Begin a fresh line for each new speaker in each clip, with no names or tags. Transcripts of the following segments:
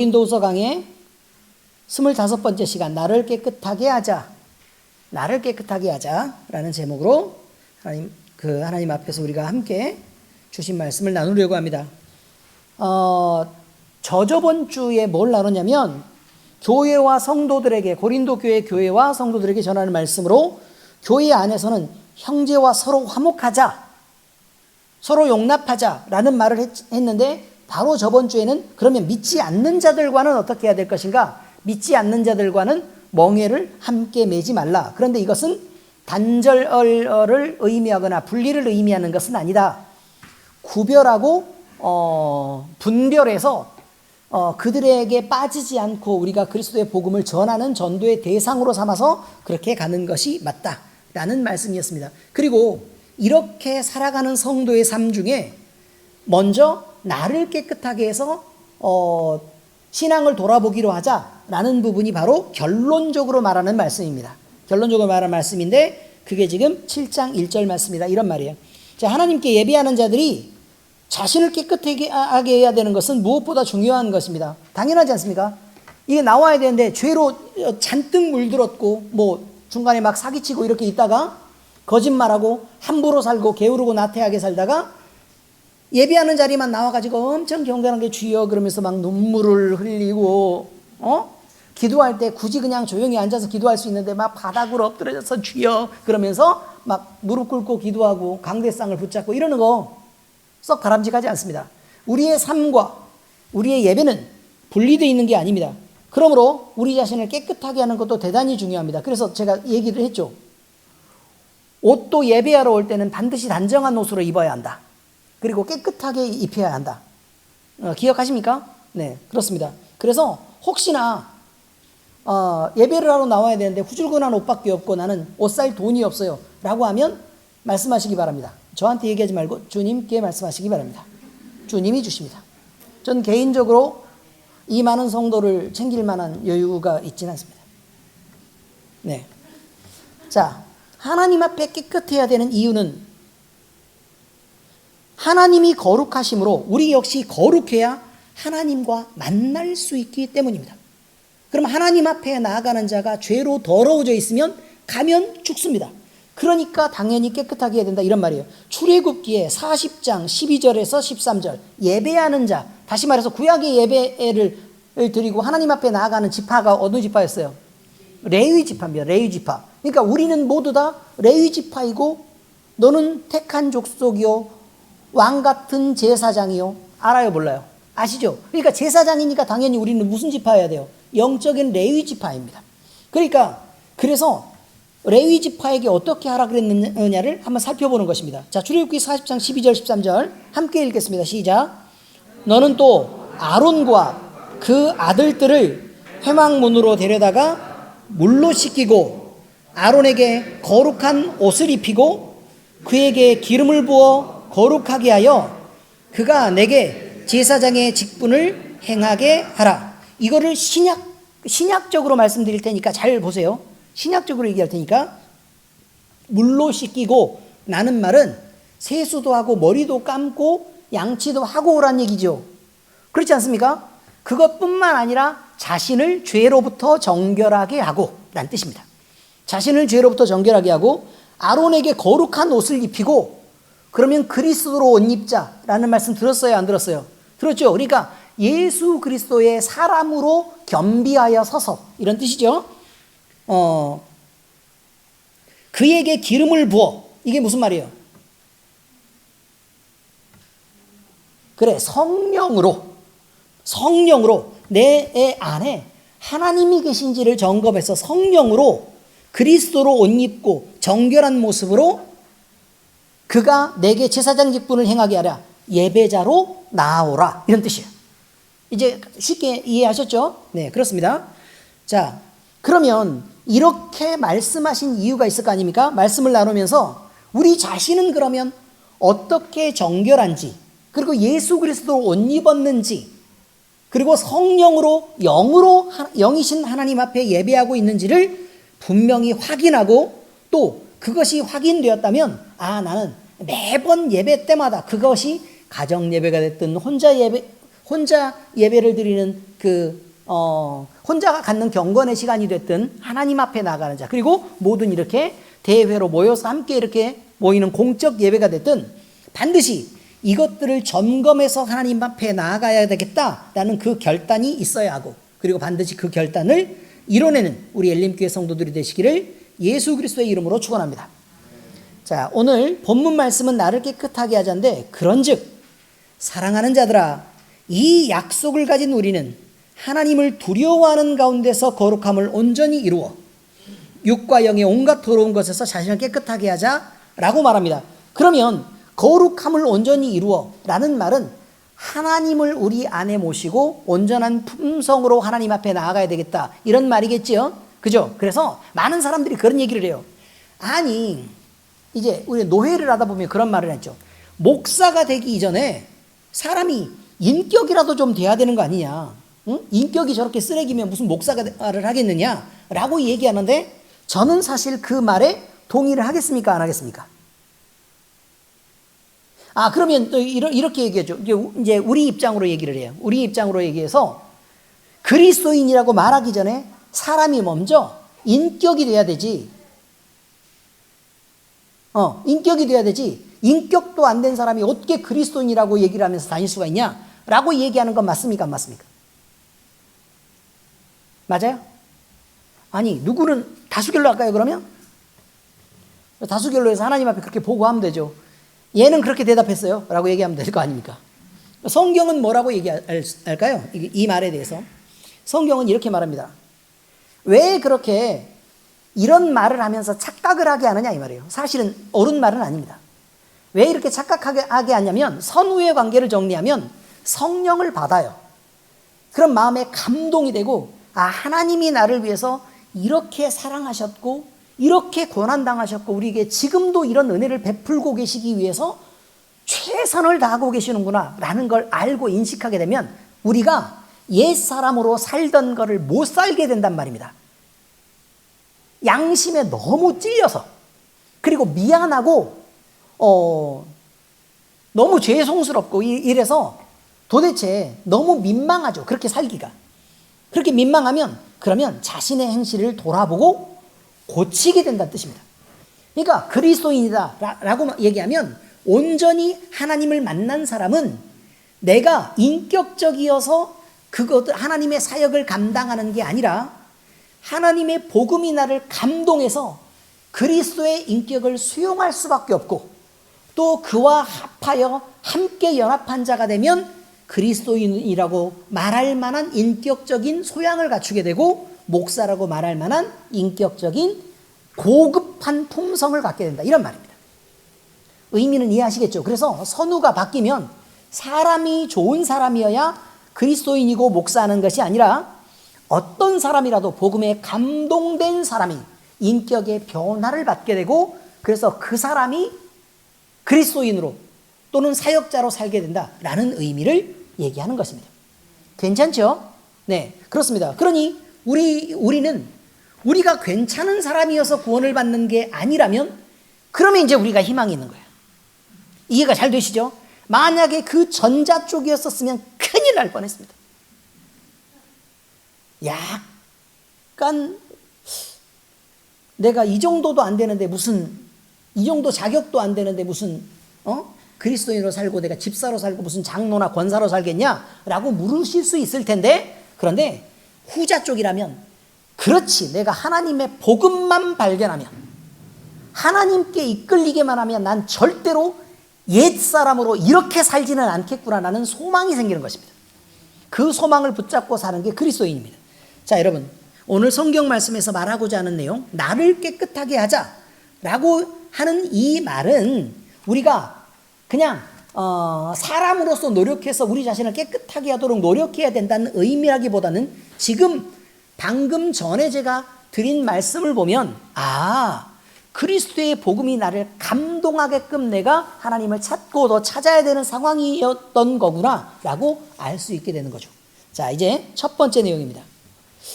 고린도후서 강의 25번째 시간, 나를 깨끗하게 하자. 나를 깨끗하게 하자라는 제목으로 하나님 앞에서 우리가 함께 주신 말씀을 나누려고 합니다. 저번 주에 뭘 나눴냐면 교회와 성도들에게, 고린도 교회와 성도들에게 전하는 말씀으로 교회 안에서는 형제와 서로 화목하자, 서로 용납하자라는 말을 했는데, 바로 저번 주에는 그러면 믿지 않는 자들과는 어떻게 해야 될 것인가? 믿지 않는 자들과는 멍에를 함께 매지 말라. 그런데 이것은 단절을 의미하거나 분리를 의미하는 것은 아니다. 구별하고 분별해서 그들에게 빠지지 않고 우리가 그리스도의 복음을 전하는 전도의 대상으로 삼아서 그렇게 가는 것이 맞다라는 말씀이었습니다. 그리고 이렇게 살아가는 성도의 삶 중에 먼저 나를 깨끗하게 해서 신앙을 돌아보기로 하자라는 부분이 바로 결론적으로 말하는 말씀입니다. 결론적으로 말하는 말씀인데 그게 지금 7장 1절 말씀이다. 이런 말이에요. 자, 하나님께 예배하는 자들이 자신을 깨끗하게 해야 되는 것은 무엇보다 중요한 것입니다. 당연하지 않습니까? 이게 나와야 되는데 죄로 잔뜩 물들었고 뭐 중간에 막 사기치고 이렇게 있다가 거짓말하고 함부로 살고 게으르고 나태하게 살다가 예배하는 자리만 나와가지고 엄청 경건하게 주여 그러면서 막 눈물을 흘리고 기도할 때 굳이 그냥 조용히 앉아서 기도할 수 있는데 막 바닥으로 엎드려져서 주여 그러면서 막 무릎 꿇고 기도하고 강대상을 붙잡고 이러는 거 썩 바람직하지 않습니다. 우리의 삶과 우리의 예배는 분리되어 있는 게 아닙니다. 그러므로 우리 자신을 깨끗하게 하는 것도 대단히 중요합니다. 그래서 제가 얘기를 했죠. 옷도 예배하러 올 때는 반드시 단정한 옷으로 입어야 한다. 그리고 깨끗하게 입혀야 한다. 기억하십니까? 네, 그렇습니다. 그래서 혹시나 예배를 하러 나와야 되는데 후줄근한 옷밖에 없고 나는 옷 살 돈이 없어요 라고 하면 말씀하시기 바랍니다. 저한테 얘기하지 말고 주님께 말씀하시기 바랍니다. 주님이 주십니다. 전 개인적으로 이 많은 성도를 챙길 만한 여유가 있지는 않습니다. 네. 자, 하나님 앞에 깨끗해야 되는 이유는 하나님이 거룩하심으로 우리 역시 거룩해야 하나님과 만날 수 있기 때문입니다. 그럼 하나님 앞에 나아가는 자가 죄로 더러워져 있으면 가면 죽습니다. 그러니까 당연히 깨끗하게 해야 된다 이런 말이에요. 출애굽기에 40장 12절에서 13절 예배하는 자, 다시 말해서 구약의 예배를 드리고 하나님 앞에 나아가는 지파가 어느 지파였어요? 레위 지파입니다. 레위 지파. 그러니까 우리는 모두 다 레위 지파이고 너는 택한 족속이요 왕 같은 제사장이요. 알아요 몰라요? 아시죠? 그러니까 제사장이니까 당연히 우리는 무슨 지파여야 돼요? 영적인 레위 지파입니다. 그래서 레위 지파에게 어떻게 하라 그랬느냐를 한번 살펴보는 것입니다. 자, 출애굽기 40장 12절 13절 함께 읽겠습니다. 시작. 너는 또 아론과 그 아들들을 회막문으로 데려다가 물로 씻기고 아론에게 거룩한 옷을 입히고 그에게 기름을 부어 거룩하게 하여 그가 내게 제사장의 직분을 행하게 하라. 이거를 신약적으로 말씀드릴 테니까 잘 보세요. 신약적으로 얘기할 테니까 물로 씻기고 나는 말은 세수도 하고 머리도 감고 양치도 하고 오란 얘기죠. 그렇지 않습니까? 그것뿐만 아니라 자신을 죄로부터 정결하게 하고 라는 뜻입니다. 자신을 죄로부터 정결하게 하고 아론에게 거룩한 옷을 입히고 그러면 그리스도로 옷 입자라는 말씀 들었어요? 안 들었어요? 들었죠? 그러니까 예수 그리스도의 사람으로 겸비하여 서서 이런 뜻이죠. 그에게 기름을 부어. 이게 무슨 말이에요? 그래, 성령으로 내 안에 하나님이 계신지를 점검해서 성령으로 그리스도로 옷 입고 정결한 모습으로 그가 내게 제사장 직분을 행하게 하라. 예배자로 나아오라. 이런 뜻이에요. 이제 쉽게 이해하셨죠? 네, 그렇습니다. 자, 그러면 이렇게 말씀하신 이유가 있을 거 아닙니까? 말씀을 나누면서 우리 자신은 그러면 어떻게 정결한지, 그리고 예수 그리스도로 옷 입었는지, 그리고 성령으로 영이신 하나님 앞에 예배하고 있는지를 분명히 확인하고 또 그것이 확인되었다면 나는 매번 예배 때마다 그것이 가정 예배가 됐든 혼자 혼자 예배를 드리는 혼자가 갖는 경건의 시간이 됐든 하나님 앞에 나가는 자, 그리고 모든 이렇게 대회로 모여서 함께 이렇게 모이는 공적 예배가 됐든 반드시 이것들을 점검해서 하나님 앞에 나아가야 되겠다라는 그 결단이 있어야 하고, 그리고 반드시 그 결단을 이뤄내는 우리 엘림교회 성도들이 되시기를 예수 그리스도의 이름으로 축원합니다. 자, 오늘 본문 말씀은 나를 깨끗하게 하자인데, 그런즉 사랑하는 자들아, 이 약속을 가진 우리는 하나님을 두려워하는 가운데서 거룩함을 온전히 이루어 육과 영의 온갖 더러운 것에서 자신을 깨끗하게 하자라고 말합니다. 그러면 거룩함을 온전히 이루어 라는 말은 하나님을 우리 안에 모시고 온전한 품성으로 하나님 앞에 나아가야 되겠다, 이런 말이겠지요. 그죠? 그래서 많은 사람들이 그런 얘기를 해요. 아니, 이제 우리 노회를 하다 보면 그런 말을 했죠. 목사가 되기 이전에 사람이 인격이라도 좀 돼야 되는 거 아니냐. 응? 인격이 저렇게 쓰레기면 무슨 목사를 하겠느냐 라고 얘기하는데, 저는 사실 그 말에 동의를 하겠습니까, 안 하겠습니까? 그러면 또 이렇게 얘기하죠. 이제 우리 입장으로 얘기를 해요. 우리 입장으로 얘기해서 그리스도인이라고 말하기 전에 사람이 먼저 인격이 돼야 되지. 인격이 돼야 되지. 인격도 안 된 사람이 어떻게 그리스도인이라고 얘기를 하면서 다닐 수가 있냐라고 얘기하는 건 맞습니까, 안 맞습니까? 맞아요? 아니, 누구는 다수결로 할까요, 그러면? 다수결로 해서 하나님 앞에 그렇게 보고하면 되죠. 얘는 그렇게 대답했어요 라고 얘기하면 될 거 아닙니까? 성경은 뭐라고 얘기할까요? 이 말에 대해서 성경은 이렇게 말합니다. 왜 그렇게 이런 말을 하면서 착각을 하게 하느냐, 이 말이에요. 사실은 옳은 말은 아닙니다. 왜 이렇게 착각하게 하냐면, 선후의 관계를 정리하면 성령을 받아요. 그런 마음에 감동이 되고, 하나님이 나를 위해서 이렇게 사랑하셨고 이렇게 고난당하셨고 우리에게 지금도 이런 은혜를 베풀고 계시기 위해서 최선을 다하고 계시는구나 라는 걸 알고 인식하게 되면 우리가 옛사람으로 살던 거를 못 살게 된단 말입니다. 양심에 너무 찔려서, 그리고 미안하고 너무 죄송스럽고 이래서 도대체 너무 민망하죠, 그렇게 살기가. 그렇게 민망하면 그러면 자신의 행실을 돌아보고 고치게 된다는 뜻입니다. 그러니까 그리스도인이다 라고 얘기하면 온전히 하나님을 만난 사람은 내가 인격적이어서 하나님의 사역을 감당하는 게 아니라 하나님의 복음이 나를 감동해서 그리스도의 인격을 수용할 수밖에 없고, 또 그와 합하여 함께 연합한 자가 되면 그리스도인이라고 말할 만한 인격적인 소양을 갖추게 되고, 목사라고 말할 만한 인격적인 고급한 품성을 갖게 된다, 이런 말입니다. 의미는 이해하시겠죠? 그래서 선우가 바뀌면 사람이 좋은 사람이어야 그리스도인이고 목사하는 것이 아니라 어떤 사람이라도 복음에 감동된 사람이 인격의 변화를 받게 되고, 그래서 그 사람이 그리스도인으로 또는 사역자로 살게 된다라는 의미를 얘기하는 것입니다. 괜찮죠? 네, 그렇습니다. 그러니 우리는 우리가 괜찮은 사람이어서 구원을 받는 게 아니라면 그러면 이제 우리가 희망이 있는 거예요. 이해가 잘 되시죠? 만약에 그 전자 쪽이었었으면 큰일 날 뻔했습니다. 약간 내가 이 정도도 안 되는데 무슨, 이 정도 자격도 안 되는데 무슨 그리스도인으로 살고 내가 집사로 살고 무슨 장로나 권사로 살겠냐라고 물으실 수 있을 텐데, 그런데 후자 쪽이라면 그렇지, 내가 하나님의 복음만 발견하면, 하나님께 이끌리게만 하면 난 절대로 옛사람으로 이렇게 살지는 않겠구나라는 소망이 생기는 것입니다. 그 소망을 붙잡고 사는 게 그리스도인입니다. 자, 여러분, 오늘 성경 말씀에서 말하고자 하는 내용, 나를 깨끗하게 하자라고 하는 이 말은 우리가 그냥 사람으로서 노력해서 우리 자신을 깨끗하게 하도록 노력해야 된다는 의미라기보다는 지금 방금 전에 제가 드린 말씀을 보면 그리스도의 복음이 나를 감동하게끔 내가 하나님을 찾고 더 찾아야 되는 상황이었던 거구나 라고 알 수 있게 되는 거죠. 자, 이제 첫 번째 내용입니다.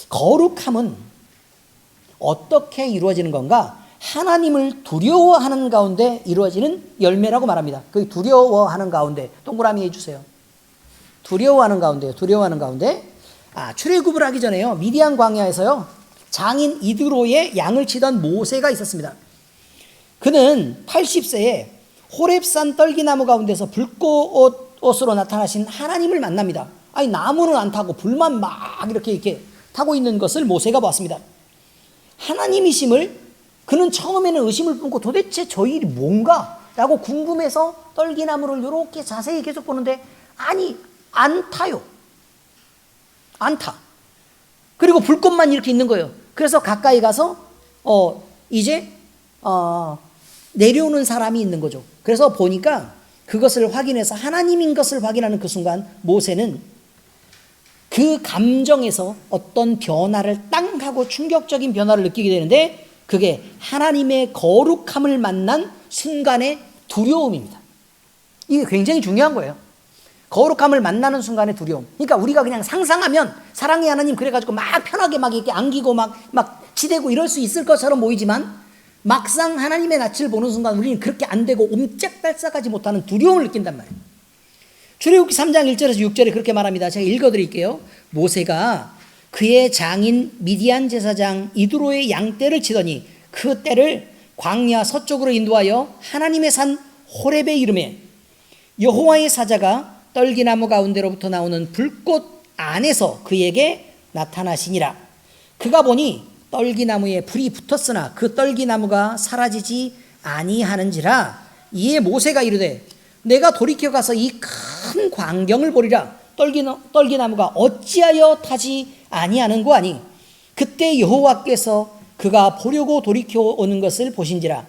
거룩함은 어떻게 이루어지는 건가? 하나님을 두려워하는 가운데 이루어지는 열매라고 말합니다. 그 두려워하는 가운데 동그라미 해주세요. 두려워하는 가운데 출애굽을 하기 전에요. 미디안 광야에서요. 장인 이드로의 양을 치던 모세가 있었습니다. 그는 80세에 호렙산 떨기나무 가운데서 불꽃으로 나타나신 하나님을 만납니다. 아니 나무는 안 타고 불만 막 이렇게 타고 있는 것을 모세가 봤습니다. 하나님이심을 그는 처음에는 의심을 품고 도대체 저 일이 뭔가 라고 궁금해서 떨기나무를 이렇게 자세히 계속 보는데 아니 안 타요. 안 타. 그리고 불꽃만 이렇게 있는 거예요. 그래서 가까이 가서 이제 내려오는 사람이 있는 거죠. 그래서 보니까 그것을 확인해서 하나님인 것을 확인하는 그 순간 모세는 그 감정에서 어떤 변화를 땅 하고 충격적인 변화를 느끼게 되는데 그게 하나님의 거룩함을 만난 순간의 두려움입니다. 이게 굉장히 중요한 거예요. 거룩함을 만나는 순간의 두려움. 그러니까 우리가 그냥 상상하면 사랑의 하나님 그래가지고 막 편하게 막 이렇게 안기고 막 치대고 이럴 수 있을 것처럼 보이지만 막상 하나님의 낯을 보는 순간 우리는 그렇게 안 되고 옴짝달싹하지 못하는 두려움을 느낀단 말이에요. 출애굽기 3장 1절에서 6절에 그렇게 말합니다. 제가 읽어드릴게요. 모세가 그의 장인 미디안 제사장 이드로의 양떼를 치더니 그 떼를 광야 서쪽으로 인도하여 하나님의 산 호렙에 이르매 여호와의 사자가 떨기나무 가운데로부터 나오는 불꽃 안에서 그에게 나타나시니라. 그가 보니 떨기나무에 불이 붙었으나 그 떨기나무가 사라지지 아니하는지라. 이에 모세가 이르되 내가 돌이켜 가서 이 큰 광경을 보리라. 떨기나무가 어찌하여 타지 아니하는고 하니 그때 여호와께서 그가 보려고 돌이켜 오는 것을 보신지라.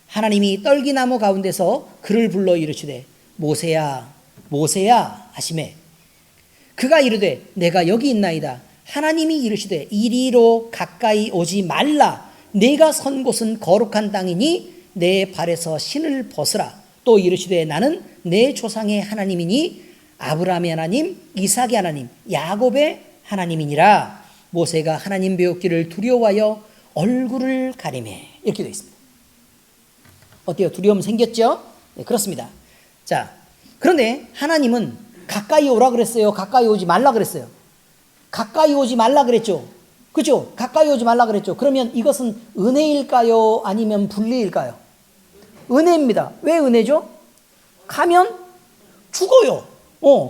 하나님이 떨기나무 가운데서 그를 불러 이르시되 모세야 모세야 하시매 그가 이르되 내가 여기 있나이다. 하나님이 이르시되 이리로 가까이 오지 말라. 내가 선 곳은 거룩한 땅이니 내 발에서 신을 벗으라. 또 이르시되 나는 내 조상의 하나님이니 아브라함의 하나님 이삭의 하나님 야곱의 하나님이니라. 모세가 하나님 배웠기를 두려워하여 얼굴을 가리매. 이렇게 되어 있습니다. 어때요? 두려움 생겼죠? 네, 그렇습니다. 자, 그런데 하나님은 가까이 오라 그랬어요? 가까이 오지 말라 그랬어요? 가까이 오지 말라 그랬죠? 그죠? 가까이 오지 말라 그랬죠? 그러면 이것은 은혜일까요? 아니면 불리일까요? 은혜입니다. 왜 은혜죠? 가면 죽어요.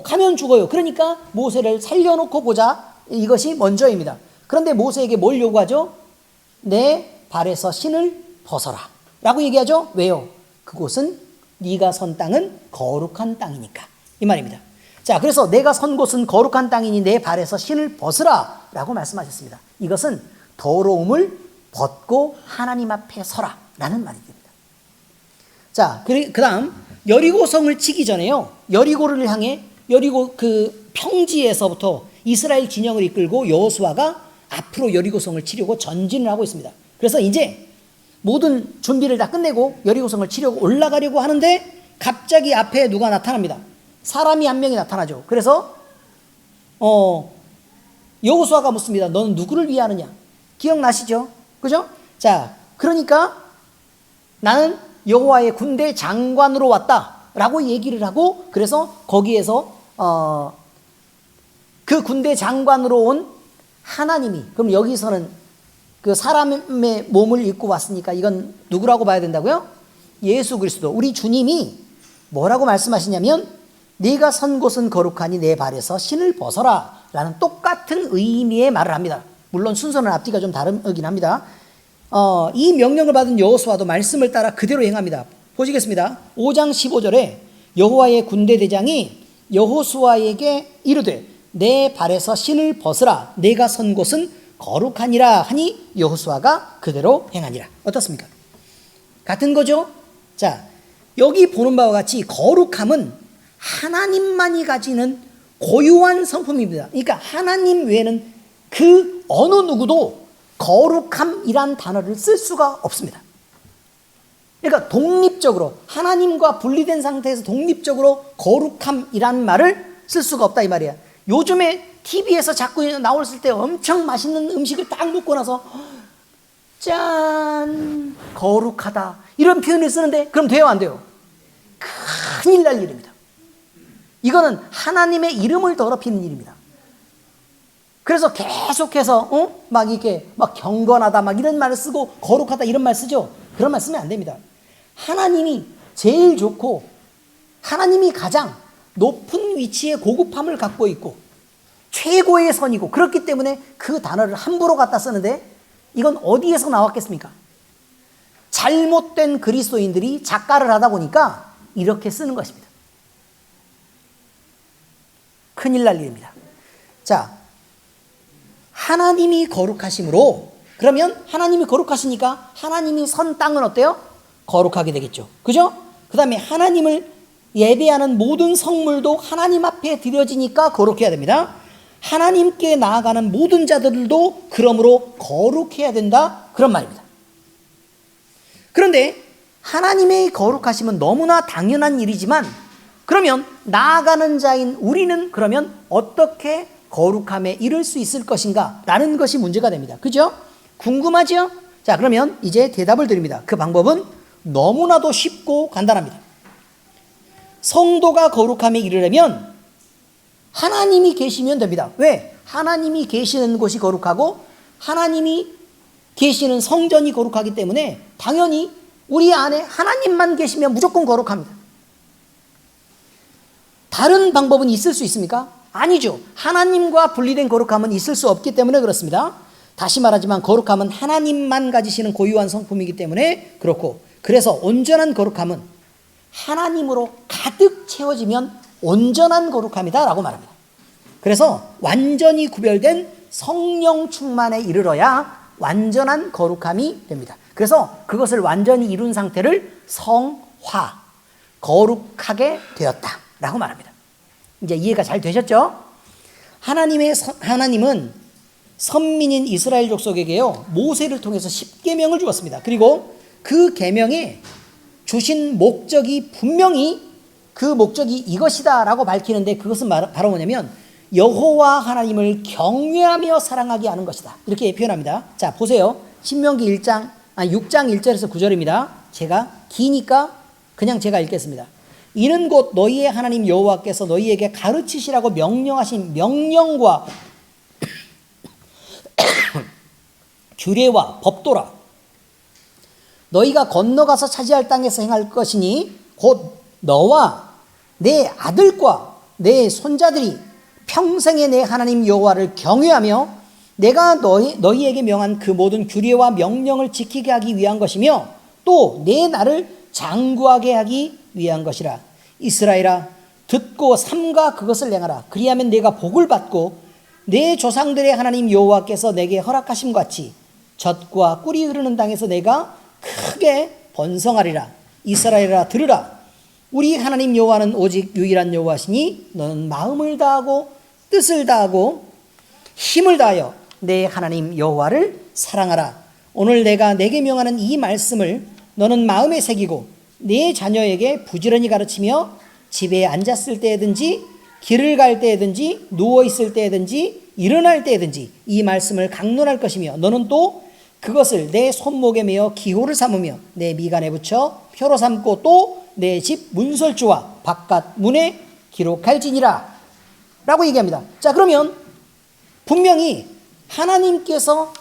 가면 죽어요. 그러니까 모세를 살려놓고 보자. 이것이 먼저입니다. 그런데 모세에게 뭘 요구하죠? 내 발에서 신을 벗어라 라고 얘기하죠. 왜요? 그곳은 네가 선 땅은 거룩한 땅이니까 이 말입니다. 자, 그래서 내가 선 곳은 거룩한 땅이니 내 발에서 신을 벗으라 라고 말씀하셨습니다. 이것은 더러움을 벗고 하나님 앞에 서라 라는 말이 됩니다. 자, 그 다음 여리고성을 치기 전에요, 여리고를 향해 여리고 그 평지에서부터 이스라엘 진영을 이끌고 여호수아가 앞으로 여리고성을 치려고 전진을 하고 있습니다. 그래서 이제 모든 준비를 다 끝내고 여리고성을 치려고 올라가려고 하는데 갑자기 앞에 누가 나타납니다. 사람이 한 명이 나타나죠. 그래서 여호수아가 묻습니다. 너는 누구를 위하느냐? 기억나시죠? 그죠? 자, 그러니까 나는 여호와의 군대 장관으로 왔다라고 얘기를 하고, 그래서 거기에서 그 군대 장관으로 온 하나님이, 그럼 여기서는 그 사람의 몸을 입고 왔으니까 이건 누구라고 봐야 된다고요? 예수 그리스도, 우리 주님이 뭐라고 말씀하시냐면 네가 선 곳은 거룩하니 내 발에서 신을 벗어라 라는 똑같은 의미의 말을 합니다. 물론 순서는 앞뒤가 좀 다르긴 합니다. 이 명령을 받은 여호수아도 말씀을 따라 그대로 행합니다. 보시겠습니다. 5장 15절에 여호와의 군대 대장이 여호수아에게 이르되 내 발에서 신을 벗으라. 내가 선 곳은 거룩하니라 하니 여호수아가 그대로 행하니라. 어떻습니까? 같은 거죠? 자, 여기 보는 바와 같이 거룩함은 하나님만이 가지는 고유한 성품입니다. 그러니까 하나님 외에는 그 어느 누구도 거룩함이란 단어를 쓸 수가 없습니다. 그러니까 독립적으로, 하나님과 분리된 상태에서 독립적으로 거룩함이란 말을 쓸 수가 없다 이 말이야. 요즘에 TV에서 자꾸 나왔을 때 엄청 맛있는 음식을 딱 먹고 나서 짠, 거룩하다 이런 표현을 쓰는데 그럼 돼요 안 돼요? 큰일 날 일입니다. 이거는 하나님의 이름을 더럽히는 일입니다. 그래서 계속해서 막 이렇게 막 경건하다 막 이런 말을 쓰고 거룩하다 이런 말 쓰죠. 그런 말 쓰면 안 됩니다. 하나님이 제일 좋고 하나님이 가장 높은 위치에 고급함을 갖고 있고 최고의 선이고 그렇기 때문에 그 단어를 함부로 갖다 쓰는데 이건 어디에서 나왔겠습니까? 잘못된 그리스도인들이 작가를 하다 보니까 이렇게 쓰는 것입니다. 큰일 날 일입니다. 자, 하나님이 거룩하심으로 그러면 하나님이 거룩하시니까 하나님이 선 땅은 어때요? 거룩하게 되겠죠. 그죠? 그 다음에 하나님을 예배하는 모든 성물도 하나님 앞에 드려지니까 거룩해야 됩니다. 하나님께 나아가는 모든 자들도 그러므로 거룩해야 된다. 그런 말입니다. 그런데 하나님의 거룩하심은 너무나 당연한 일이지만 그러면 나아가는 자인 우리는 그러면 어떻게 거룩함에 이를 수 있을 것인가? 라는 것이 문제가 됩니다. 그죠? 궁금하죠? 자, 그러면 이제 대답을 드립니다. 그 방법은 너무나도 쉽고 간단합니다. 성도가 거룩함에 이르려면 하나님이 계시면 됩니다. 왜? 하나님이 계시는 곳이 거룩하고 하나님이 계시는 성전이 거룩하기 때문에 당연히 우리 안에 하나님만 계시면 무조건 거룩합니다. 다른 방법은 있을 수 있습니까? 아니죠. 하나님과 분리된 거룩함은 있을 수 없기 때문에 그렇습니다. 다시 말하지만 거룩함은 하나님만 가지시는 고유한 성품이기 때문에 그렇고 그래서 온전한 거룩함은 하나님으로 가득 채워지면 온전한 거룩함이다 라고 말합니다. 그래서 완전히 구별된 성령 충만에 이르러야 완전한 거룩함이 됩니다. 그래서 그것을 완전히 이룬 상태를 성화, 거룩하게 되었다 라고 말합니다. 이제 이해가 잘 되셨죠? 하나님은 선민인 이스라엘 족속에게요 모세를 통해서 10계명을 주었습니다. 그리고 그 계명에 주신 목적이 분명히 그 목적이 이것이다 라고 밝히는데 그것은 바로 뭐냐면 여호와 하나님을 경외하며 사랑하게 하는 것이다 이렇게 표현합니다. 자 보세요. 신명기 6장 1절에서 9절입니다. 제가 기니까 그냥 제가 읽겠습니다. 이는 곧 너희의 하나님 여호와께서 너희에게 가르치시라고 명령하신 명령과 규례와 법도라. 너희가 건너가서 차지할 땅에서 행할 것이니 곧 너와 내 아들과 내 손자들이 평생에 내 하나님 여호와를 경외하며 내가 너희에게 명한 그 모든 규례와 명령을 지키게 하기 위한 것이며 또 내 나를 장구하게 하기 위한 것이라. 이스라엘아 듣고 삼가 그것을 행하라. 그리하면 내가 복을 받고 내 조상들의 하나님 여호와께서 내게 허락하심 같이 젖과 꿀이 흐르는 땅에서 내가 크게 번성하리라. 이스라엘아 들으라. 우리 하나님 여호와는 오직 유일한 여호와시니 너는 마음을 다하고 뜻을 다하고 힘을 다하여 내 하나님 여호와를 사랑하라. 오늘 내가 내게 명하는 이 말씀을 너는 마음에 새기고 내 자녀에게 부지런히 가르치며 집에 앉았을 때든지 길을 갈 때든지 누워있을 때든지 일어날 때든지 이 말씀을 강론할 것이며 너는 또 그것을 내 손목에 매어 기호를 삼으며 내 미간에 붙여 표로 삼고 또 내 집 문설주와 바깥 문에 기록할지니라 라고 얘기합니다. 자 그러면 분명히 하나님께서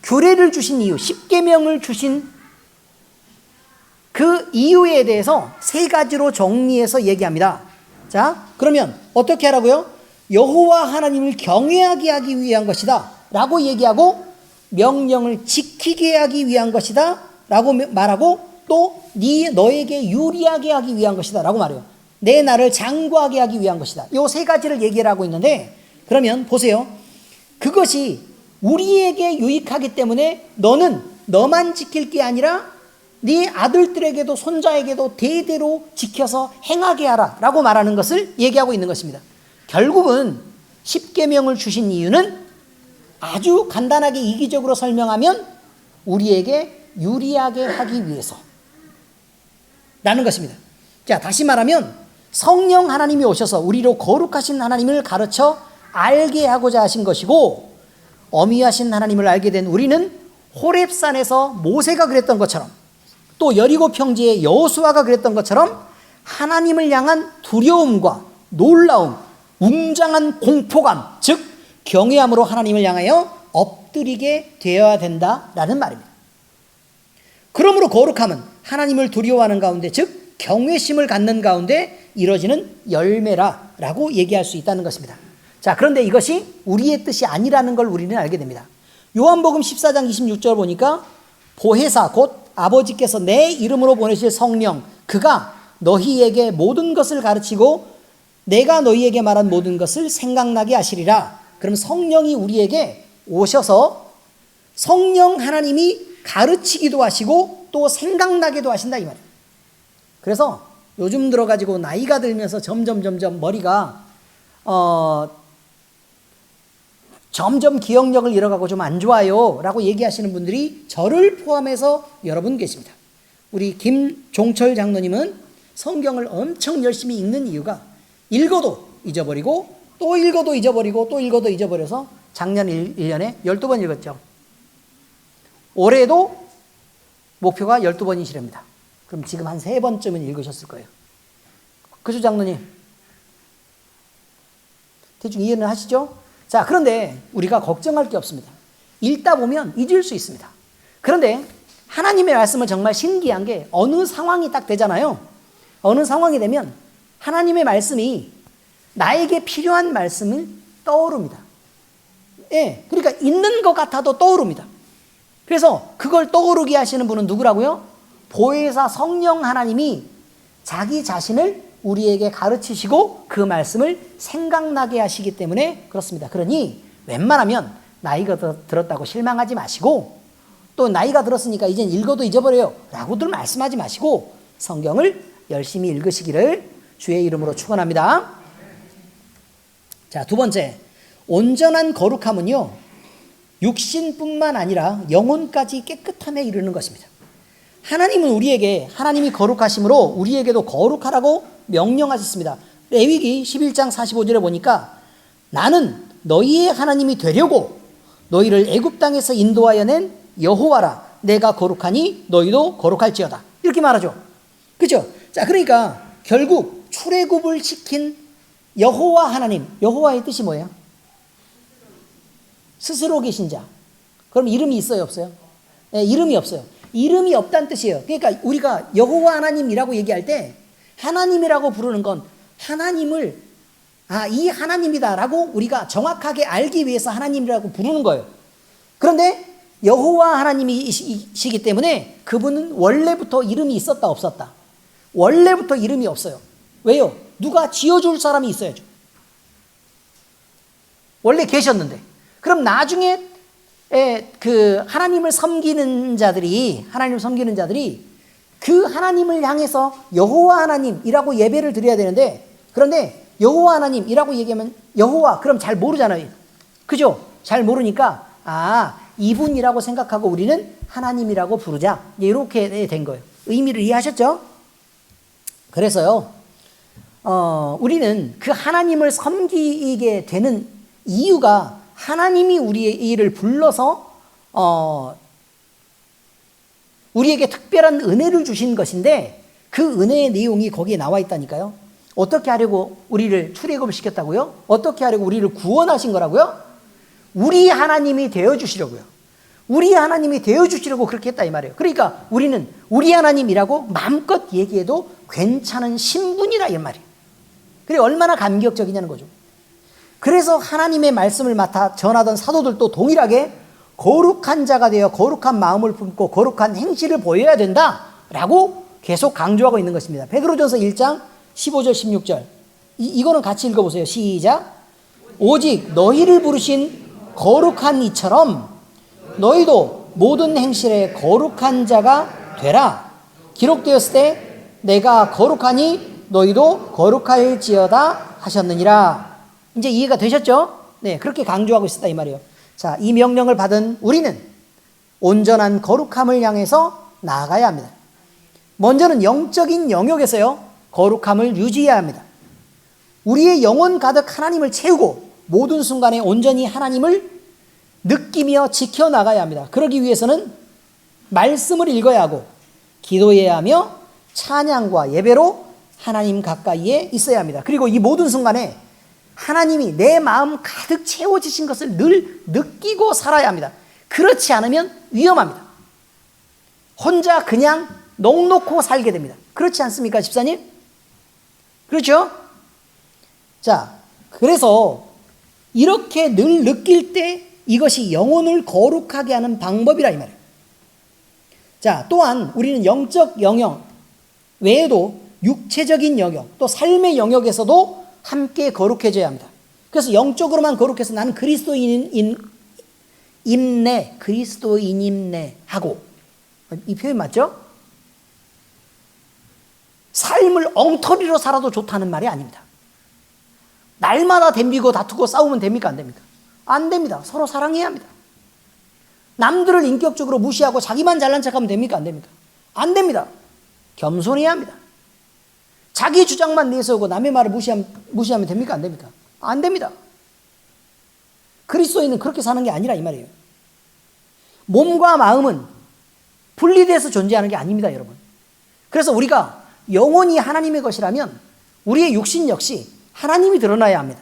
규례를 주신 이유 10계명을 주신 그 이유에 대해서 세 가지로 정리해서 얘기합니다. 자 그러면 어떻게 하라고요? 여호와 하나님을 경외하게 하기 위한 것이다 라고 얘기하고 명령을 지키게 하기 위한 것이다 라고 말하고 또 너에게 유리하게 하기 위한 것이다 라고 말해요. 내 나를 장구하게 하기 위한 것이다. 이 세 가지를 얘기를 하고 있는데 그러면 보세요. 그것이 우리에게 유익하기 때문에 너는 너만 지킬 게 아니라 네 아들들에게도 손자에게도 대대로 지켜서 행하게 하라 라고 말하는 것을 얘기하고 있는 것입니다. 결국은 10계명을 주신 이유는 아주 간단하게 이기적으로 설명하면 우리에게 유리하게 하기 위해서 라는 것입니다. 자 다시 말하면 성령 하나님이 오셔서 우리로 거룩하신 하나님을 가르쳐 알게 하고자 하신 것이고 어미하신 하나님을 알게 된 우리는 호렙산에서 모세가 그랬던 것처럼 또 여리고 평지의 여호수아가 그랬던 것처럼 하나님을 향한 두려움과 놀라움, 웅장한 공포감, 즉 경외함으로 하나님을 향하여 엎드리게 되어야 된다라는 말입니다. 그러므로 거룩함은 하나님을 두려워하는 가운데, 즉 경외심을 갖는 가운데 이루어지는 열매라라고 얘기할 수 있다는 것입니다. 자, 그런데 이것이 우리의 뜻이 아니라는 걸 우리는 알게 됩니다. 요한복음 14장 26절 보니까 보혜사 곧 아버지께서 내 이름으로 보내실 성령, 그가 너희에게 모든 것을 가르치고 내가 너희에게 말한 모든 것을 생각나게 하시리라. 그럼 성령이 우리에게 오셔서 성령 하나님이 가르치기도 하시고 또 생각나게도 하신다 이 말이에요. 그래서 요즘 들어가지고 나이가 들면서 점점 머리가 점점 기억력을 잃어가고 좀 안 좋아요 라고 얘기하시는 분들이 저를 포함해서 여러분 계십니다. 우리 김종철 장로님은 성경을 엄청 열심히 읽는 이유가 읽어도 잊어버리고 또 읽어도 잊어버리고 또 읽어도 잊어버려서 작년 1년에 12번 읽었죠. 올해도 목표가 12번이시랍니다. 그럼 지금 한 3번쯤은 읽으셨을 거예요. 그죠, 장로님? 대충 이해는 하시죠? 자, 그런데 우리가 걱정할 게 없습니다. 읽다 보면 잊을 수 있습니다. 그런데 하나님의 말씀은 정말 신기한 게 어느 상황이 딱 되잖아요. 어느 상황이 되면 하나님의 말씀이 나에게 필요한 말씀을 떠오릅니다. 예, 그러니까 있는 것 같아도 떠오릅니다. 그래서 그걸 떠오르게 하시는 분은 누구라고요? 보혜사 성령 하나님이 자기 자신을 우리에게 가르치시고 그 말씀을 생각나게 하시기 때문에 그렇습니다. 그러니 웬만하면 나이가 들었다고 실망하지 마시고 또 나이가 들었으니까 이젠 읽어도 잊어버려요 라고들 말씀하지 마시고 성경을 열심히 읽으시기를 주의 이름으로 축원합니다. 자, 두 번째, 온전한 거룩함은요, 육신뿐만 아니라 영혼까지 깨끗함에 이르는 것입니다. 하나님은 우리에게 하나님이 거룩하심으로 우리에게도 거룩하라고 명령하셨습니다. 레위기 11장 45절에 보니까 나는 너희의 하나님이 되려고 너희를 애굽 땅에서 인도하여 낸 여호와라. 내가 거룩하니 너희도 거룩할지어다. 이렇게 말하죠. 그렇죠? 자, 그러니까 결국 출애굽을 시킨 여호와 하나님, 여호와의 뜻이 뭐예요? 스스로 계신 자. 그럼 이름이 있어요, 없어요? 네, 이름이 없어요. 이름이 없다는 뜻이에요. 그러니까 우리가 여호와 하나님이라고 얘기할 때 하나님이라고 부르는 건 하나님을 이 하나님이다라고 우리가 정확하게 알기 위해서 하나님이라고 부르는 거예요. 그런데 여호와 하나님이시기 때문에 그분은 원래부터 이름이 있었다 없었다? 원래부터 이름이 없어요. 왜요? 누가 지어줄 사람이 있어야죠. 원래 계셨는데. 그럼 나중에 그 하나님을 섬기는 자들이 그 하나님을 향해서 여호와 하나님이라고 예배를 드려야 되는데, 그런데 여호와 하나님이라고 얘기하면 여호와 그럼 잘 모르잖아요. 그죠? 잘 모르니까 이분이라고 생각하고 우리는 하나님이라고 부르자. 이렇게 된 거예요. 의미를 이해하셨죠? 그래서요, 우리는 그 하나님을 섬기게 되는 이유가 하나님이 우리를 불러서 우리에게 특별한 은혜를 주신 것인데 그 은혜의 내용이 거기에 나와 있다니까요. 어떻게 하려고 우리를 출애굽을 시켰다고요? 어떻게 하려고 우리를 구원하신 거라고요? 우리 하나님이 되어주시려고요. 우리 하나님이 되어주시려고 그렇게 했다 이 말이에요. 그러니까 우리는 우리 하나님이라고 마음껏 얘기해도 괜찮은 신분이라 이 말이에요. 그래 얼마나 감격적이냐는 거죠. 그래서 하나님의 말씀을 맡아 전하던 사도들도 동일하게 거룩한 자가 되어 거룩한 마음을 품고 거룩한 행실을 보여야 된다라고 계속 강조하고 있는 것입니다. 베드로전서 1장 15절 16절 이거는 같이 읽어보세요. 시작. 오직 너희를 부르신 거룩한 이처럼 너희도 모든 행실에 거룩한 자가 되라. 기록되었을 때 내가 거룩하니 너희도 거룩할지어다 하셨느니라. 이제 이해가 되셨죠? 네, 그렇게 강조하고 있었다 이 말이에요. 자, 이 명령을 받은 우리는 온전한 거룩함을 향해서 나아가야 합니다. 먼저는 영적인 영역에서요, 거룩함을 유지해야 합니다. 우리의 영혼 가득 하나님을 채우고 모든 순간에 온전히 하나님을 느끼며 지켜나가야 합니다. 그러기 위해서는 말씀을 읽어야 하고 기도해야 하며 찬양과 예배로 하나님 가까이에 있어야 합니다. 그리고 이 모든 순간에 하나님이 내 마음 가득 채워지신 것을 늘 느끼고 살아야 합니다. 그렇지 않으면 위험합니다. 혼자 그냥 넋놓고 살게 됩니다. 그렇지 않습니까, 집사님? 그렇죠? 자, 그래서 이렇게 늘 느낄 때 이것이 영혼을 거룩하게 하는 방법이라 이 말이에요. 자, 또한 우리는 영적 영역 외에도 육체적인 영역, 또 삶의 영역에서도 함께 거룩해져야 합니다. 그래서 영적으로만 거룩해서 나는 그리스도인임내 하고, 이 표현 맞죠? 삶을 엉터리로 살아도 좋다는 말이 아닙니다. 날마다 덤비고 다투고 싸우면 됩니까? 안 됩니까? 안 됩니다. 서로 사랑해야 합니다. 남들을 인격적으로 무시하고 자기만 잘난 척하면 됩니까? 안 됩니까? 안 됩니다. 겸손해야 합니다. 자기 주장만 내세우고 남의 말을 무시하면 됩니까? 안 됩니까? 안 됩니다. 그리스도인은 그렇게 사는 게 아니라 이 말이에요. 몸과 마음은 분리돼서 존재하는 게 아닙니다, 여러분. 그래서 우리가 영혼이 하나님의 것이라면 우리의 육신 역시 하나님이 드러나야 합니다.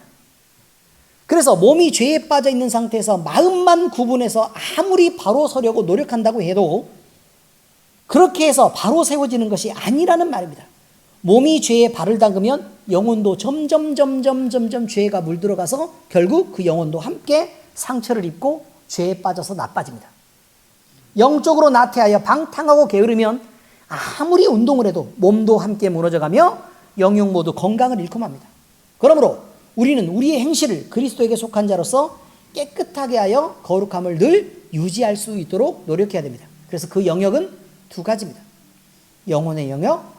그래서 몸이 죄에 빠져 있는 상태에서 마음만 구분해서 아무리 바로 서려고 노력한다고 해도 그렇게 해서 바로 세워지는 것이 아니라는 말입니다. 몸이 죄에 발을 담그면 영혼도 점점 죄가 물들어가서 결국 그 영혼도 함께 상처를 입고 죄에 빠져서 나빠집니다. 영적으로 나태하여 방탕하고 게으르면 아무리 운동을 해도 몸도 함께 무너져가며 영육 모두 건강을 잃고 맙니다. 그러므로 우리는 우리의 행실을 그리스도에게 속한 자로서 깨끗하게 하여 거룩함을 늘 유지할 수 있도록 노력해야 됩니다. 그래서 그 영역은 두 가지입니다. 영혼의 영역,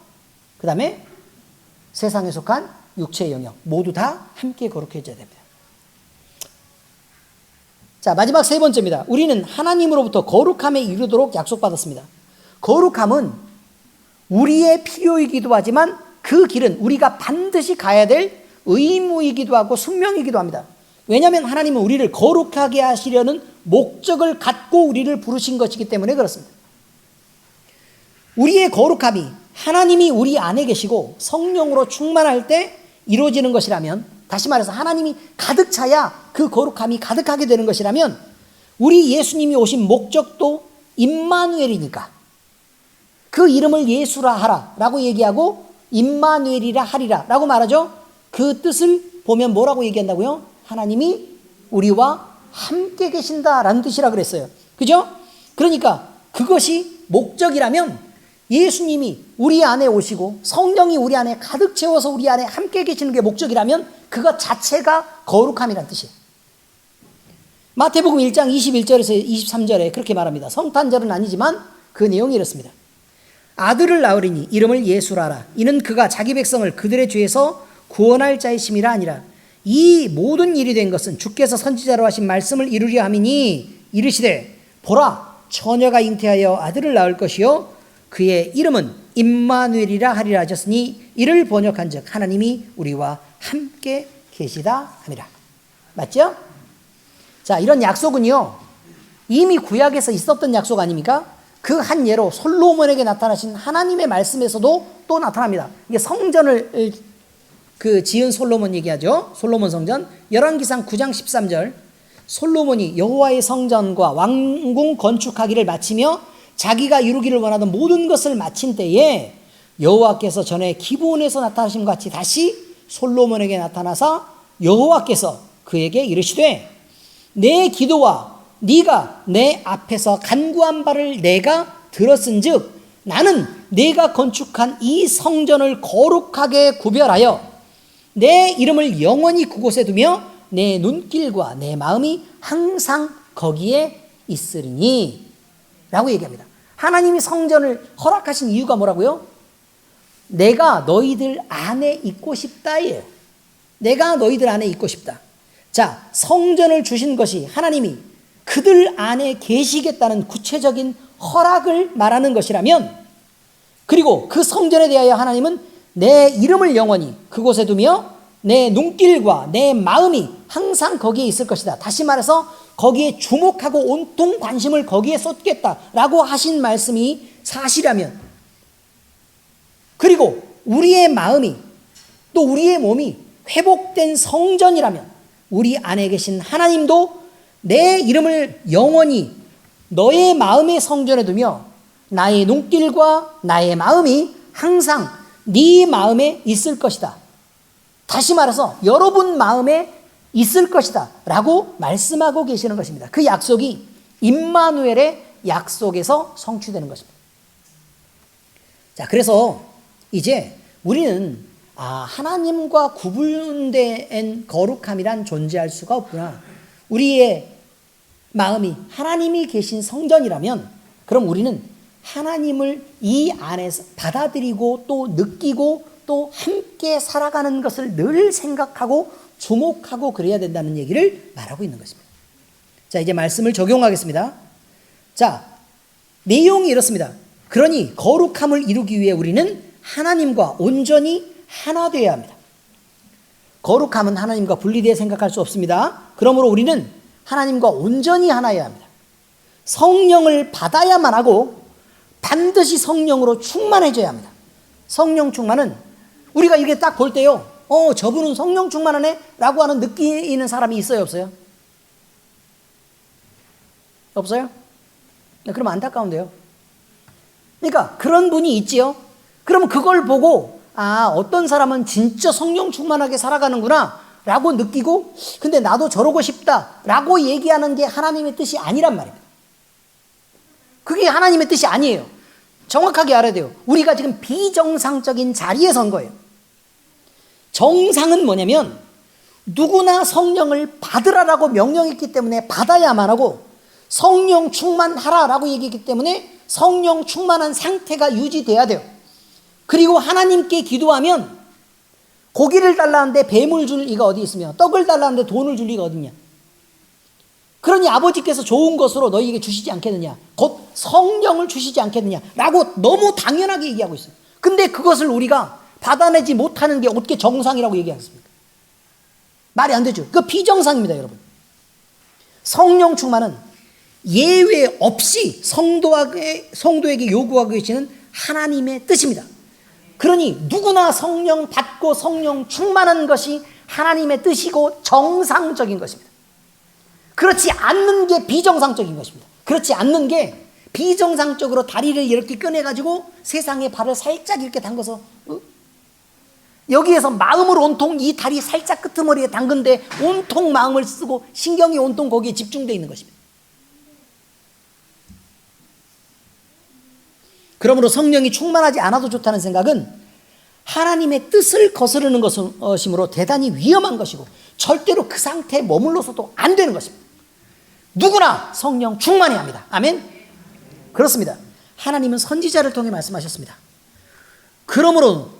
그 다음에 세상에 속한 육체의 영역, 모두 다 함께 거룩해져야 됩니다. 자, 마지막 세 번째입니다. 우리는 하나님으로부터 거룩함에 이르도록 약속받았습니다. 거룩함은 우리의 필요이기도 하지만 그 길은 우리가 반드시 가야 될 의무이기도 하고 숙명이기도 합니다. 왜냐하면 하나님은 우리를 거룩하게 하시려는 목적을 갖고 우리를 부르신 것이기 때문에 그렇습니다. 우리의 거룩함이 하나님이 우리 안에 계시고 성령으로 충만할 때 이루어지는 것이라면, 다시 말해서 하나님이 가득 차야 그 거룩함이 가득하게 되는 것이라면 우리 예수님이 오신 목적도 임마누엘이니까 그 이름을 예수라 하라 라고 얘기하고 임마누엘이라 하리라 라고 말하죠. 그 뜻을 보면 뭐라고 얘기한다고요? 하나님이 우리와 함께 계신다라는 뜻이라 그랬어요. 그죠? 그러니까 그것이 목적이라면 예수님이 우리 안에 오시고 성령이 우리 안에 가득 채워서 우리 안에 함께 계시는 게 목적이라면 그것 자체가 거룩함이라는 뜻이에요. 마태복음 1장 21절에서 23절에 그렇게 말합니다. 성탄절은 아니지만 그 내용이 이렇습니다. 아들을 낳으리니 이름을 예수라 하라. 이는 그가 자기 백성을 그들의 죄에서 구원할 자이심이라 아니라 이 모든 일이 된 것은 주께서 선지자로 하신 말씀을 이루려 함이니 이르시되 보라 처녀가 잉태하여 아들을 낳을 것이요 그의 이름은 임마누엘이라 하리라 하셨으니 이를 번역한즉 하나님이 우리와 함께 계시다 함이라. 맞죠? 자, 이런 약속은요 이미 구약에서 있었던 약속 아닙니까? 그 한 예로 솔로몬에게 나타나신 하나님의 말씀에서도 또 나타납니다. 이게 성전을 지은 솔로몬 얘기하죠. 솔로몬 성전. 열왕기상 9장 13절. 솔로몬이 여호와의 성전과 왕궁 건축하기를 마치며 자기가 이루기를 원하던 모든 것을 마친 때에 여호와께서 전에 기브온에서 나타나신 것 같이 다시 솔로몬에게 나타나사 여호와께서 그에게 이르시되 내 기도와 네가 내 앞에서 간구한 바를 내가 들었은즉 나는 네가 건축한 이 성전을 거룩하게 구별하여 내 이름을 영원히 그곳에 두며 내 눈길과 내 마음이 항상 거기에 있으리니 라고 얘기합니다. 하나님이 성전을 허락하신 이유가 뭐라고요? 내가 너희들 안에 있고 싶다예요. 내가 너희들 안에 있고 싶다. 자, 성전을 주신 것이 하나님이 그들 안에 계시겠다는 구체적인 허락을 말하는 것이라면, 그리고 그 성전에 대하여 하나님은 내 이름을 영원히 그곳에 두며 내 눈길과 내 마음이 항상 거기에 있을 것이다. 다시 말해서 거기에 주목하고 온통 관심을 거기에 쏟겠다라고 하신 말씀이 사실이라면, 그리고 우리의 마음이 또 우리의 몸이 회복된 성전이라면 우리 안에 계신 하나님도 내 이름을 영원히 너의 마음의 성전에 두며 나의 눈길과 나의 마음이 항상 네 마음에 있을 것이다. 다시 말해서 여러분 마음에 있을 것이다 라고 말씀하고 계시는 것입니다. 그 약속이 임마누엘의 약속에서 성취되는 것입니다. 자, 그래서 이제 우리는 하나님과 구분된 거룩함이란 존재할 수가 없구나. 우리의 마음이 하나님이 계신 성전이라면 그럼 우리는 하나님을 이 안에서 받아들이고 또 느끼고 또 함께 살아가는 것을 늘 생각하고 주목하고 그래야 된다는 얘기를 말하고 있는 것입니다. 자, 이제 말씀을 적용하겠습니다. 자, 내용이 이렇습니다. 그러니 거룩함을 이루기 위해 우리는 하나님과 온전히 하나 되어야 합니다. 거룩함은 하나님과 분리되어 생각할 수 없습니다. 그러므로 우리는 하나님과 온전히 하나여야 합니다. 성령을 받아야만 하고 반드시 성령으로 충만해져야 합니다. 성령 충만은 우리가 이렇게 딱 볼 때요, 저분은 성령 충만하네 라고 하는 느끼는 사람이 있어요, 없어요? 없어요? 그럼 안타까운데요. 그러니까 그런 분이 있지요. 그러면 그걸 보고 어떤 사람은 진짜 성령 충만하게 살아가는구나 라고 느끼고, 근데 나도 저러고 싶다 라고 얘기하는 게 하나님의 뜻이 아니란 말입니다. 그게 하나님의 뜻이 아니에요. 정확하게 알아야 돼요. 우리가 지금 비정상적인 자리에 선 거예요. 정상은 뭐냐면 누구나 성령을 받으라라고 명령했기 때문에 받아야만 하고, 성령 충만하라라고 얘기했기 때문에 성령 충만한 상태가 유지돼야 돼요. 그리고 하나님께 기도하면 고기를 달라는데 뱀을 줄 리가 어디 있으며 떡을 달라는데 돈을 줄 리가 어딨냐. 그러니 아버지께서 좋은 것으로 너희에게 주시지 않겠느냐, 곧 성령을 주시지 않겠느냐 라고 너무 당연하게 얘기하고 있어요. 근데 그것을 우리가 받아내지 못하는 게 어떻게 정상이라고 얘기하겠습니까? 말이 안 되죠. 그거 비정상입니다, 여러분. 성령 충만은 예외 없이 성도에게 요구하고 계시는 하나님의 뜻입니다. 그러니 누구나 성령 받고 성령 충만한 것이 하나님의 뜻이고 정상적인 것입니다. 그렇지 않는 게 비정상적인 것입니다. 그렇지 않는 게 비정상적으로 다리를 이렇게 꺼내가지고 세상에 발을 살짝 이렇게 담궈서 여기에서 마음을 온통 이 다리 살짝 끄트머리에 담근데 온통 마음을 쓰고 신경이 온통 거기에 집중되어 있는 것입니다. 그러므로 성령이 충만하지 않아도 좋다는 생각은 하나님의 뜻을 거스르는 것이므로 대단히 위험한 것이고 절대로 그 상태에 머물러서도 안 되는 것입니다. 누구나 성령 충만해야 합니다. 아멘? 그렇습니다. 하나님은 선지자를 통해 말씀하셨습니다. 그러므로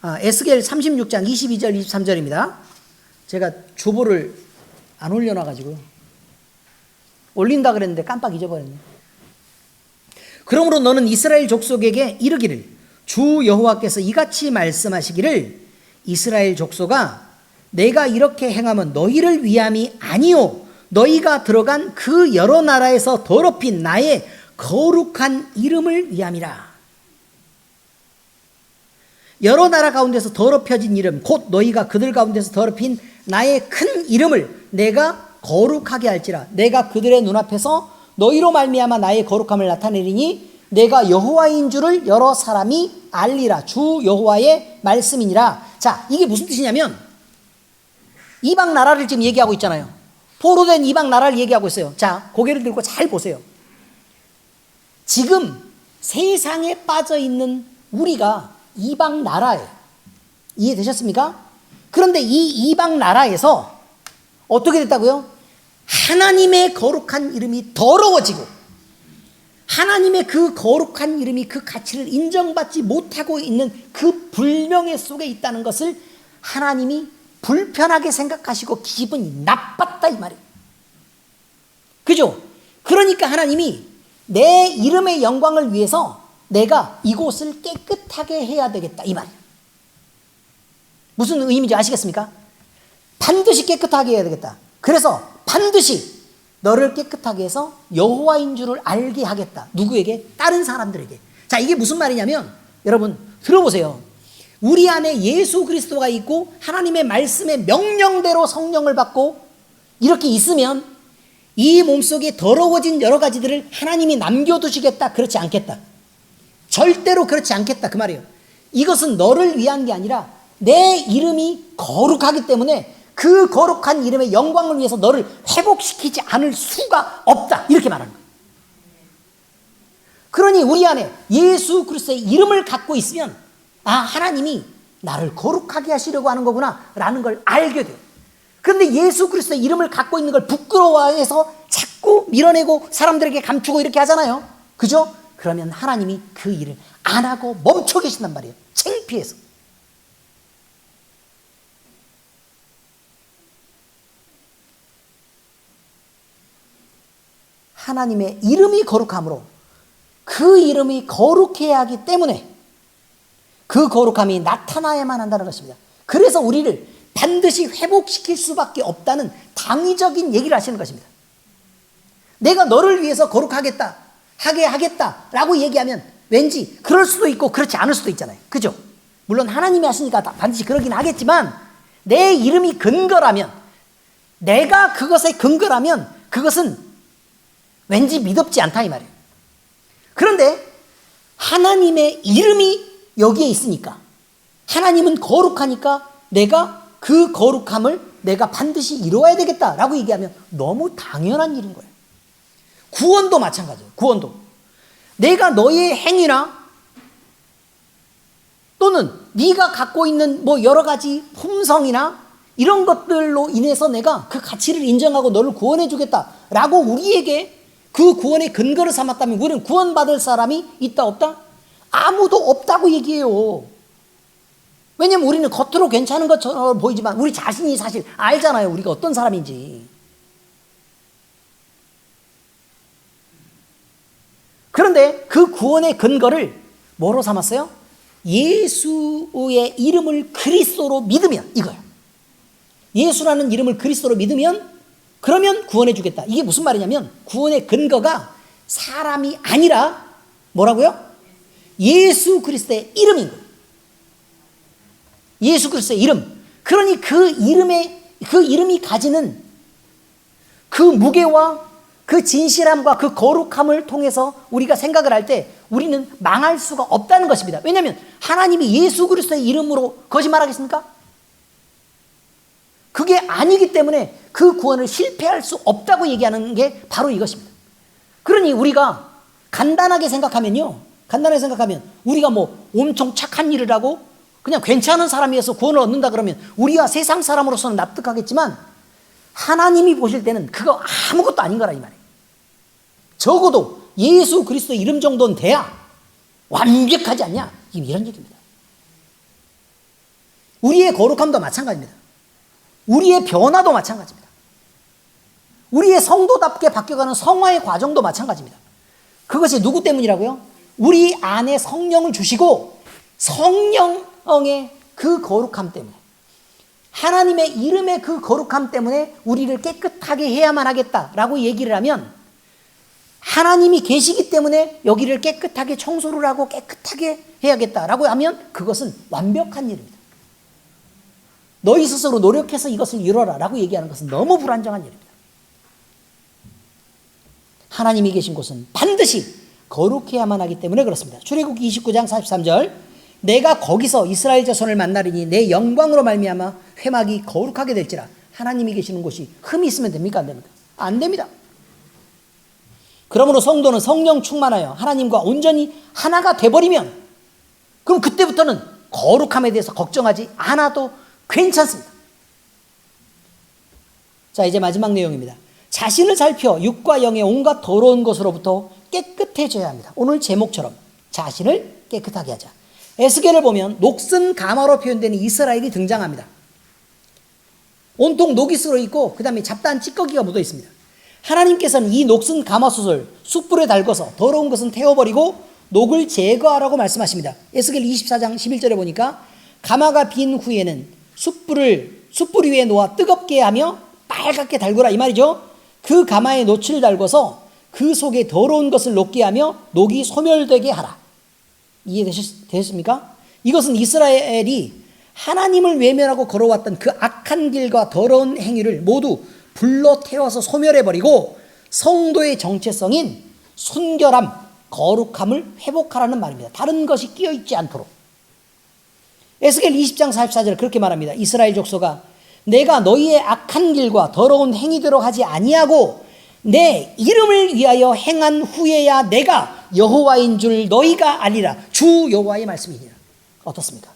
에스겔 36장 22절 23절입니다. 제가 주보를 안 올려놔가지고 올린다 그랬는데 깜빡 잊어버렸네. 그러므로 너는 이스라엘 족속에게 이르기를 주 여호와께서 이같이 말씀하시기를 이스라엘 족속아 내가 이렇게 행하면 너희를 위함이 아니요 너희가 들어간 그 여러 나라에서 더럽힌 나의 거룩한 이름을 위함이라. 여러 나라 가운데서 더럽혀진 이름 곧 너희가 그들 가운데서 더럽힌 나의 큰 이름을 내가 거룩하게 할지라. 내가 그들의 눈앞에서 너희로 말미암아 나의 거룩함을 나타내리니 내가 여호와인 줄을 여러 사람이 알리라. 주 여호와의 말씀이니라. 자, 이게 무슨 뜻이냐면 이방 나라를 지금 얘기하고 있잖아요. 포로된 이방 나라를 얘기하고 있어요. 자, 고개를 들고 잘 보세요. 지금 세상에 빠져 있는 우리가 이방 나라예요. 이해되셨습니까? 그런데 이 이방 나라에서 어떻게 됐다고요? 하나님의 거룩한 이름이 더러워지고 하나님의 그 거룩한 이름이 그 가치를 인정받지 못하고 있는 그 불명예 속에 있다는 것을 하나님이 불편하게 생각하시고 기분이 나빴다 이 말이에요. 그죠? 그러니까 하나님이 내 이름의 영광을 위해서 내가 이곳을 깨끗하게 해야 되겠다 이 말이에요. 무슨 의미인지 아시겠습니까? 반드시 깨끗하게 해야 되겠다. 그래서 반드시 너를 깨끗하게 해서 여호와인 줄을 알게 하겠다. 누구에게? 다른 사람들에게. 자, 이게 무슨 말이냐면 여러분 들어보세요. 우리 안에 예수 그리스도가 있고 하나님의 말씀의 명령대로 성령을 받고 이렇게 있으면 이 몸속에 더러워진 여러 가지들을 하나님이 남겨두시겠다, 그렇지 않겠다. 절대로 그렇지 않겠다, 그 말이에요. 이것은 너를 위한 게 아니라 내 이름이 거룩하기 때문에 그 거룩한 이름의 영광을 위해서 너를 회복시키지 않을 수가 없다, 이렇게 말하는 거예요. 그러니 우리 안에 예수 그리스도의 이름을 갖고 있으면 하나님이 나를 거룩하게 하시려고 하는 거구나 라는 걸 알게 돼요. 그런데 예수 그리스도의 이름을 갖고 있는 걸 부끄러워해서 자꾸 밀어내고 사람들에게 감추고 이렇게 하잖아요. 그죠? 그러면 하나님이 그 일을 안 하고 멈춰 계신단 말이에요. 창피해서. 하나님의 이름이 거룩함으로 그 이름이 거룩해야 하기 때문에 그 거룩함이 나타나야만 한다는 것입니다. 그래서 우리를 반드시 회복시킬 수밖에 없다는 당위적인 얘기를 하시는 것입니다. 내가 너를 위해서 거룩하겠다, 하게 하겠다라고 얘기하면 왠지 그럴 수도 있고 그렇지 않을 수도 있잖아요. 그죠? 물론 하나님이 하시니까 반드시 그러긴 하겠지만 내 이름이 근거라면, 내가 그것의 근거라면 그것은 왠지 믿음지 않다 이 말이에요. 그런데 하나님의 이름이 여기에 있으니까, 하나님은 거룩하니까 내가 그 거룩함을 내가 반드시 이루어야 되겠다라고 얘기하면 너무 당연한 일인 거예요. 구원도 마찬가지예요. 구원도 내가 너의 행위나 또는 네가 갖고 있는 뭐 여러 가지 품성이나 이런 것들로 인해서 내가 그 가치를 인정하고 너를 구원해 주겠다라고 우리에게 그 구원의 근거를 삼았다면 우리는 구원받을 사람이 있다 없다? 아무도 없다고 얘기해요. 왜냐면 우리는 겉으로 괜찮은 것처럼 보이지만 우리 자신이 사실 알잖아요. 우리가 어떤 사람인지. 그런데 그 구원의 근거를 뭐로 삼았어요? 예수의 이름을 그리스도로 믿으면, 이거예요. 예수라는 이름을 그리스도로 믿으면 그러면 구원해 주겠다. 이게 무슨 말이냐면 구원의 근거가 사람이 아니라 뭐라고요? 예수 그리스도의 이름인 거예요. 예수 그리스도의 이름. 그러니 그 이름이 가지는 그 무게와 그 진실함과 그 거룩함을 통해서 우리가 생각을 할 때 우리는 망할 수가 없다는 것입니다. 왜냐하면 하나님이 예수 그리스도의 이름으로 거짓말하겠습니까? 그게 아니기 때문에 그 구원을 실패할 수 없다고 얘기하는 게 바로 이것입니다. 그러니 우리가 간단하게 생각하면 우리가 뭐 엄청 착한 일을 하고 그냥 괜찮은 사람이어서 구원을 얻는다 그러면 우리가 세상 사람으로서는 납득하겠지만 하나님이 보실 때는 그거 아무것도 아닌 거라 이 말이에요. 적어도 예수 그리스도 이름 정도는 돼야 완벽하지 않냐? 이런 얘기입니다. 우리의 거룩함도 마찬가지입니다. 우리의 변화도 마찬가지입니다. 우리의 성도답게 바뀌어가는 성화의 과정도 마찬가지입니다. 그것이 누구 때문이라고요? 우리 안에 성령을 주시고 성령의 그 거룩함 때문에, 하나님의 이름의 그 거룩함 때문에 우리를 깨끗하게 해야만 하겠다라고 얘기를 하면, 하나님이 계시기 때문에 여기를 깨끗하게 청소를 하고 깨끗하게 해야겠다라고 하면 그것은 완벽한 일입니다. 너희 스스로 노력해서 이것을 이뤄라 라고 얘기하는 것은 너무 불안정한 일입니다. 하나님이 계신 곳은 반드시 거룩해야만 하기 때문에 그렇습니다. 출애굽기 29장 43절, 내가 거기서 이스라엘 자손을 만나리니 내 영광으로 말미암아 회막이 거룩하게 될지라. 하나님이 계시는 곳이 흠이 있으면 됩니까? 안 됩니까? 안 됩니다. 그러므로 성도는 성령 충만하여 하나님과 온전히 하나가 돼버리면 그럼 그때부터는 거룩함에 대해서 걱정하지 않아도 괜찮습니다. 자, 이제 마지막 내용입니다. 자신을 살펴 육과 영의 온갖 더러운 것으로부터 깨끗해져야 합니다. 오늘 제목처럼 자신을 깨끗하게 하자. 에스겔을 보면 녹슨 가마로 표현되는 이스라엘이 등장합니다. 온통 녹이 쓸어 있고 그 다음에 잡다한 찌꺼기가 묻어 있습니다. 하나님께서는 이 녹슨 가마솥을 숯불에 달궈서 더러운 것은 태워버리고 녹을 제거하라고 말씀하십니다. 에스겔 24장 11절에 보니까 가마가 빈 후에는 숯불 위에 놓아 뜨겁게 하며 빨갛게 달구라 이 말이죠. 그 가마에 놋을 달궈서 그 속에 더러운 것을 녹게 하며 녹이 소멸되게 하라. 이해되셨습니까? 이것은 이스라엘이 하나님을 외면하고 걸어왔던 그 악한 길과 더러운 행위를 모두 불러 태워서 소멸해버리고 성도의 정체성인 순결함, 거룩함을 회복하라는 말입니다. 다른 것이 끼어있지 않도록. 에스겔 20장 44절 그렇게 말합니다. 이스라엘 족속아, 내가 너희의 악한 길과 더러운 행위대로 하지 아니하고 내 이름을 위하여 행한 후에야 내가 여호와인 줄 너희가 아니라. 주 여호와의 말씀이니라. 어떻습니까?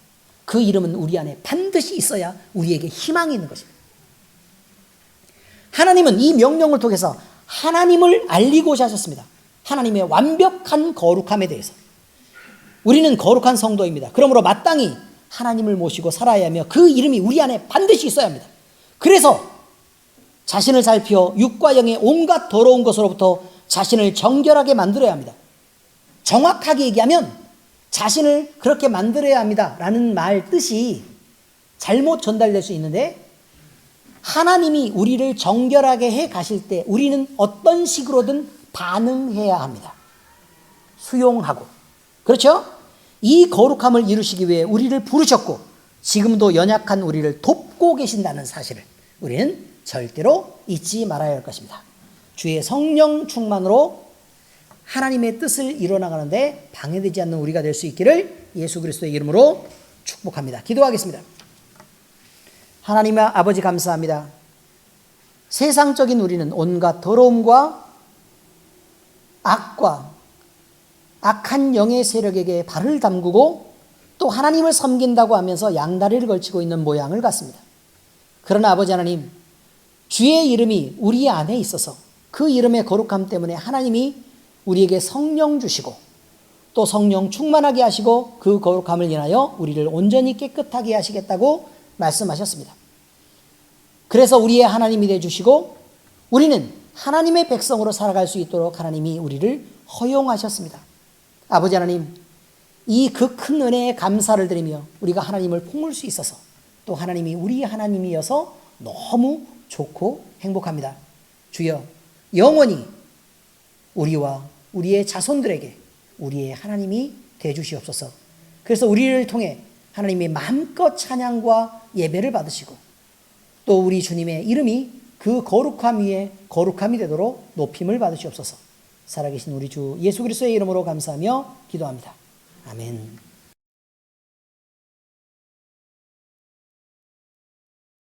그 이름은 우리 안에 반드시 있어야 우리에게 희망이 있는 것입니다. 하나님은 이 명령을 통해서 하나님을 알리고자 하셨습니다. 하나님의 완벽한 거룩함에 대해서. 우리는 거룩한 성도입니다. 그러므로 마땅히 하나님을 모시고 살아야 하며 그 이름이 우리 안에 반드시 있어야 합니다. 그래서 자신을 살피어 육과 영의 온갖 더러운 것으로부터 자신을 정결하게 만들어야 합니다. 정확하게 얘기하면 자신을 그렇게 만들어야 합니다 라는 말 뜻이 잘못 전달될 수 있는데, 하나님이 우리를 정결하게 해 가실 때 우리는 어떤 식으로든 반응해야 합니다. 수용하고. 그렇죠? 이 거룩함을 이루시기 위해 우리를 부르셨고 지금도 연약한 우리를 돕고 계신다는 사실을 우리는 절대로 잊지 말아야 할 것입니다. 주의 성령 충만으로 하나님의 뜻을 이뤄나가는데 방해되지 않는 우리가 될 수 있기를 예수 그리스도의 이름으로 축복합니다. 기도하겠습니다. 하나님 아버지 감사합니다. 세상적인 우리는 온갖 더러움과 악과 악한 영의 세력에게 발을 담그고 또 하나님을 섬긴다고 하면서 양다리를 걸치고 있는 모양을 갖습니다. 그러나 아버지 하나님, 주의 이름이 우리 안에 있어서 그 이름의 거룩함 때문에 하나님이 우리에게 성령 주시고 또 성령 충만하게 하시고 그 거룩함을 인하여 우리를 온전히 깨끗하게 하시겠다고 말씀하셨습니다. 그래서 우리의 하나님이 되어주시고 우리는 하나님의 백성으로 살아갈 수 있도록 하나님이 우리를 허용하셨습니다. 아버지 하나님, 이 그 큰 은혜에 감사를 드리며 우리가 하나님을 품을 수 있어서 또 하나님이 우리 하나님이어서 너무 좋고 행복합니다. 주여, 영원히 우리와 우리의 자손들에게 우리의 하나님이 되어주시옵소서. 그래서 우리를 통해 하나님의 마음껏 찬양과 예배를 받으시고 또 우리 주님의 이름이 그 거룩함 위에 거룩함이 되도록 높임을 받으시옵소서. 살아계신 우리 주 예수 그리스도의 이름으로 감사하며 기도합니다. 아멘.